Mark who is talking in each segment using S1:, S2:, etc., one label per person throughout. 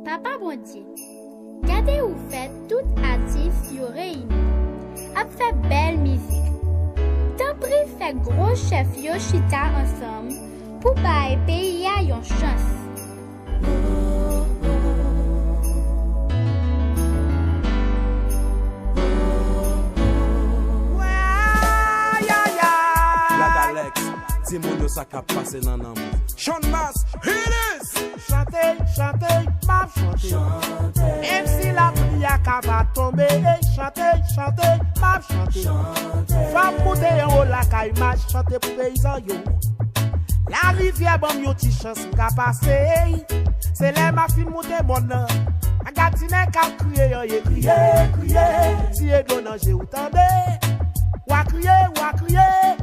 S1: Papa bon Dieu, gardez ou fait tout artiste yo réuni, a fait belle musique. Tant pris fait gros chef yo chita ensemble pour bailler pays a yon chance.
S2: Si moun yo sa ka pase nan nan moun. Sean Mas, hit is!
S3: Chantez, chantez, m'a chanté. Même si la pluie a va tomber, chantez, chantez, m'a chanté. Femme monter en haut la caille, m'a chanté pour paysan yo. La rivière bon yo ti chance qu'a passé. C'est là ma fille monter mon nom. A gatine qu'a crier, yo crier, crier. Si e donne j'ai outandé. Wa crier,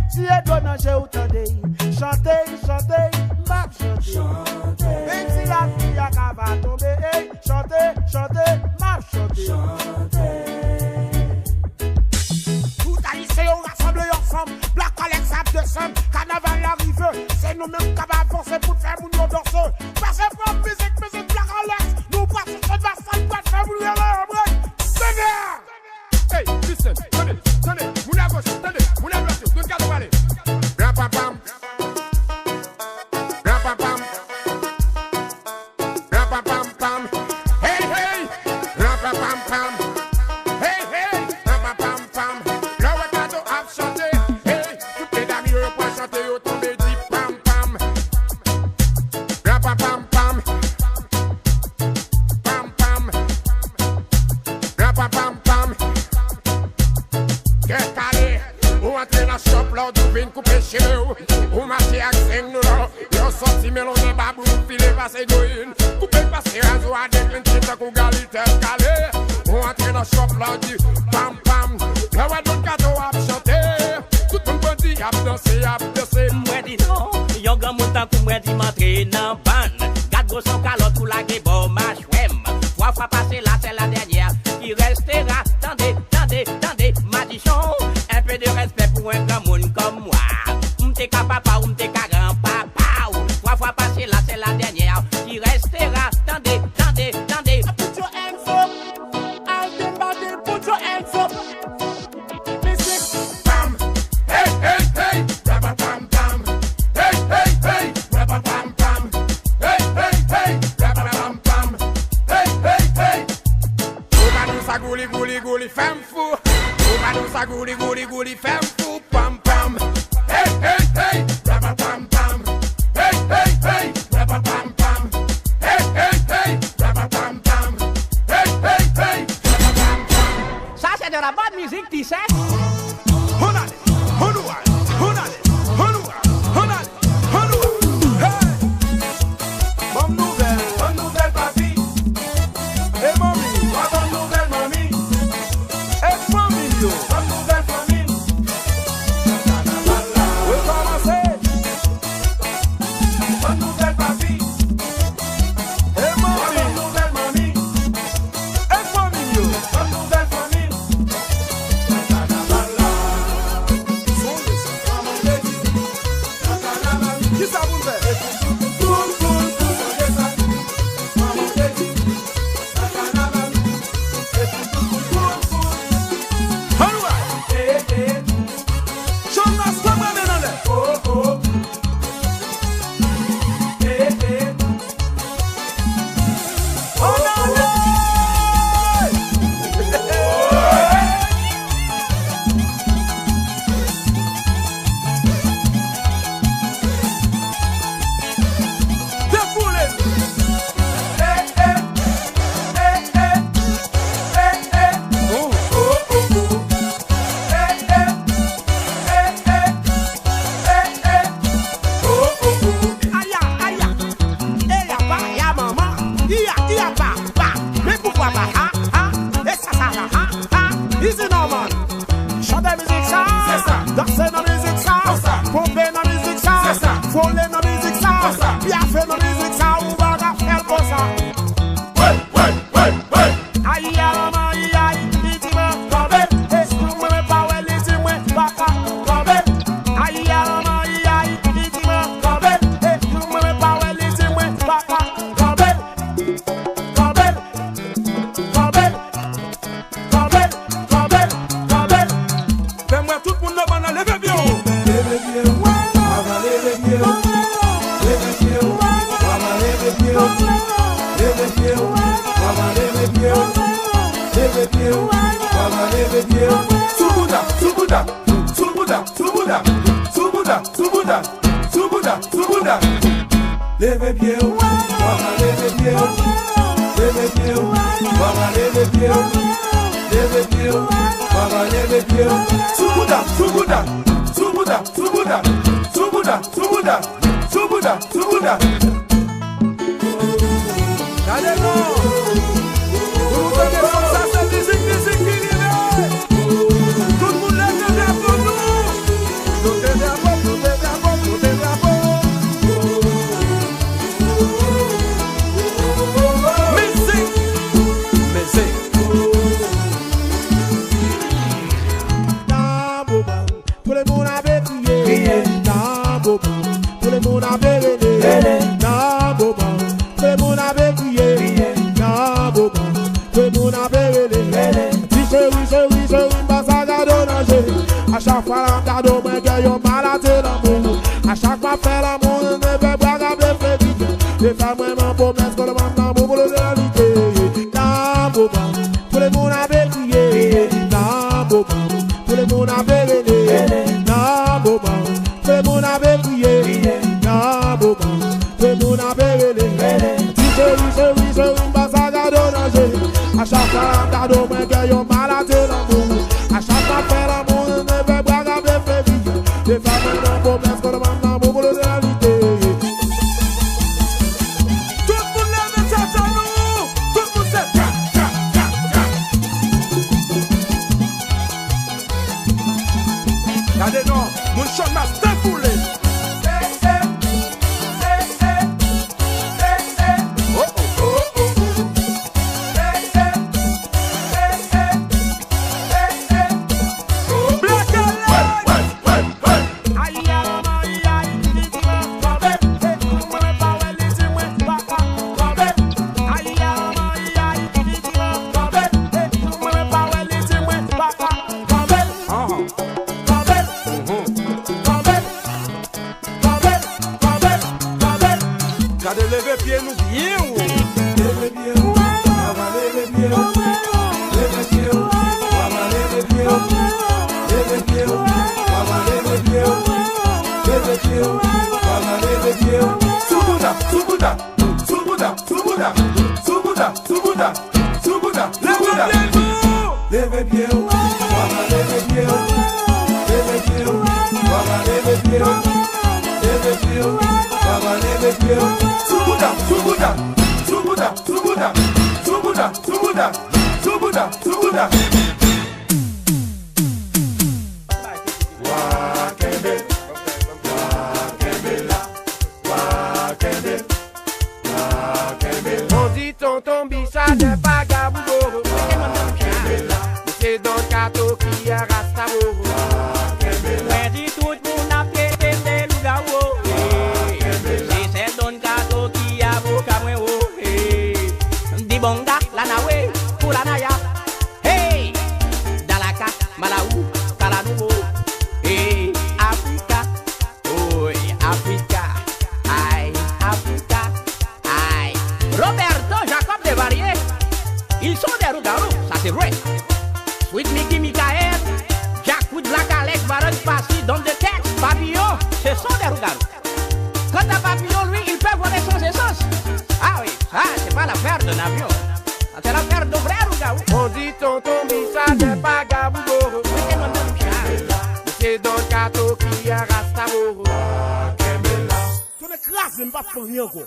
S3: si e donne j'ai outandé. Chantez, chantez, m'a chanté. Même si la pluie a va tomber, chantez, chantez, m'a chanté. Tout haïtien on rassemble ensemble, Black Alex a 200, carnaval arrive, c'est nous-mêmes qui va avancer pour faire mon nom danser. Passez pour musique, Black Alex, nous passons sur la salle pour faire brûler la break.
S2: Hey, listen, tenez, moun à gauche, tenez, moun à droite, tout le cadre aller. Rapapam. Rapapam. Rapapam pam. Hey, hey. Rapapam pam. Hey, hey. Rapapam pam. Là où est-ce qu'on a chanté? Hey, toutes les dames y'ont pas chanté, y'ont tombé dit pam pam. Rapapam pam. Pam pam. Rapapam pam. Qu'est-ce qu'allez? Ou entrer dans le shop là, ou vient couper chez nous. Ou marcher avec 5 nous là. Y'ont sorti mélanger babou, filer passer d'oïne. Couper passer raso avec l'intérêt qu'on galit tête calé. Ou entrer dans le shop là, dit pam pam. Là où d'autres cadeaux à chanter. Tout le monde dit à danser, à danser.
S4: Moi dis non, yon grand montant pour moi dit m'entrer dans ban. Garde gros son calotte ou la guébor machouem. Fois passer là, c'est la dernière. Qui restera, tendez, madichon. Un peu de respect pour un grand monde comme moi. M'te ka papa ou m'te ka grand papa. Fois passer là, c'est la dernière. Qui restera, tendez.
S3: Put your hands up, everybody put your hands up. Music,
S2: Pam. Hey, hey, hey. Rapapam pam. Hey, hey, hey. Rapapam pam. Hey,
S5: Leve pied, maman leve pied, leve pied, maman leve pied, leve pied, maman leve pied. Subuda, subuda, subuda, subuda, subuda, subuda, subuda, subuda. Allez-y, vous venez comme ça, c'est musique qui libère. Tout le monde lève les bras pour nous. Nous te drapeaux, nous te drapeaux, nous te drapeaux.
S3: Tout le monde avait crié, non, boba. Tout le monde avait crié, non, boba. Tout le monde avait crié. Oui, chérie, pas ça garde nager. À chaque fois, on garde au moins qu'il y a malade l'amour. À chaque fois, faire l'amour, on ne peut pas garder fétiche. Les femmes, vraiment, pour mettre le monde pour le réalité. Non, boba. Tout le monde avait crié, non, boba. Tout le monde avait crié, non, boba. Tout le monde avait crié, non, boba. Tout le monde avait crié. Chérie, pas ça garde nager. À chaque fois, on garde au moins qu'il y a malade l'amour. À chaque fois, faire l'amour, on ne peut pas garder fétiche. Les femmes, vraiment, pour mettre le monde pour le réalité.
S5: Tout le monde lève sa genou. Tout le monde sait. Regardez-nous, mon chant m'a défoulé. Regardez, levez pied, nous bien. Levez pied, maman, levez pied. Levez pied, maman, levez pied. Levez pied, maman, levez pied. Levez pied, maman, levez pied. Subuda, subuda, subuda, subuda, subuda, subuda, subuda, subuda. Levez pied, maman, levez pied. Levez pied, maman, levez pied. Levez pied, maman, levez pied. Subuda, subuda, subuda, subuda, subuda, subuda, subuda, subuda. Wakembe, wakembe la, wakembe, wakembe.
S2: On dit tonton Bichard n'est pas gabou. C'est dans le gâteau qui a rastabo.
S4: Ouais, dit tout le monde a pété des loups-garous. C'est dans le gâteau qui a beau camoué. Di bonga, la nawe, pour la naya. Hey, Dalaka, Malaou, Kalanoubo. Hey, Africa, oh, Africa. Aïe, Africa, aïe. Roberto, Jacob de Varier, ils sont des loups-garous, ça c'est vrai. Sweet Mickey Michael, Jack Wood, Black Alex, Baron Passy, Don de Tex, Papillon, ce sont des loups-garous. Quant à Papillon, lui, il peut voler sans essence. Ah oui, ça, c'est pas l'affaire d'un avion. C'est l'affaire de vrai loup-garou.
S2: On dit tonton Bichard n'est pas gabou. C'est dans le gâteau qui a rastabo.
S3: Tu ne classes même pas pour rien, quoi.